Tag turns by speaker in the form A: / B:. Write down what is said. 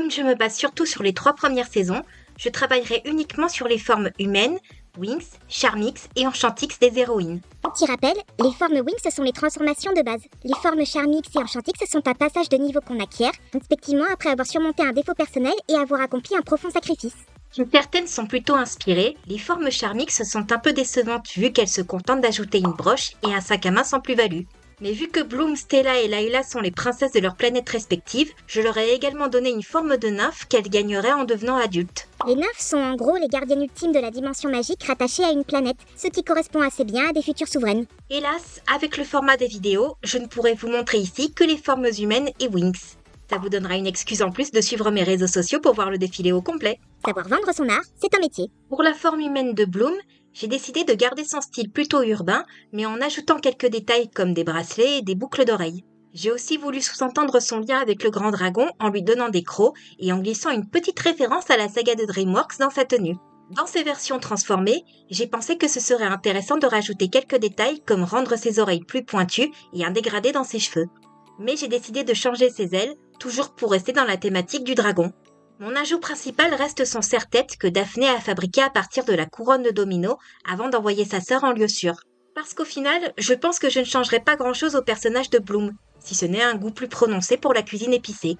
A: Comme je me base surtout sur les 3 premières saisons, je travaillerai uniquement sur les formes humaines, Winx, Charmix et Enchantix des héroïnes.
B: Petit rappel, les formes Winx sont les transformations de base. Les formes Charmix et Enchantix sont un passage de niveau qu'on acquiert, respectivement après avoir surmonté un défaut personnel et avoir accompli un profond sacrifice.
A: Certaines sont plutôt inspirées, les formes Charmix sont un peu décevantes vu qu'elles se contentent d'ajouter une broche et un sac à main sans plus-value. Mais vu que Bloom, Stella et Layla sont les princesses de leurs planètes respectives, je leur ai également donné une forme de nymphe qu'elles gagneraient en devenant adultes.
B: Les nymphes sont en gros les gardiennes ultimes de la dimension magique rattachées à une planète, ce qui correspond assez bien à des futures souveraines.
A: Hélas, avec le format des vidéos, je ne pourrai vous montrer ici que les formes humaines et Winx. Ça vous donnera une excuse en plus de suivre mes réseaux sociaux pour voir le défilé au complet.
B: Savoir vendre son art, c'est un métier.
A: Pour la forme humaine de Bloom, j'ai décidé de garder son style plutôt urbain, mais en ajoutant quelques détails comme des bracelets et des boucles d'oreilles. J'ai aussi voulu sous-entendre son lien avec le grand dragon en lui donnant des crocs et en glissant une petite référence à la saga de DreamWorks dans sa tenue. Dans ces versions transformées, j'ai pensé que ce serait intéressant de rajouter quelques détails comme rendre ses oreilles plus pointues et un dégradé dans ses cheveux. Mais j'ai décidé de changer ses ailes, toujours pour rester dans la thématique du dragon. Mon ajout principal reste son serre-tête que Daphné a fabriqué à partir de la couronne de Domino avant d'envoyer sa sœur en lieu sûr. Parce qu'au final, je pense que je ne changerai pas grand-chose au personnage de Bloom, si ce n'est un goût plus prononcé pour la cuisine épicée.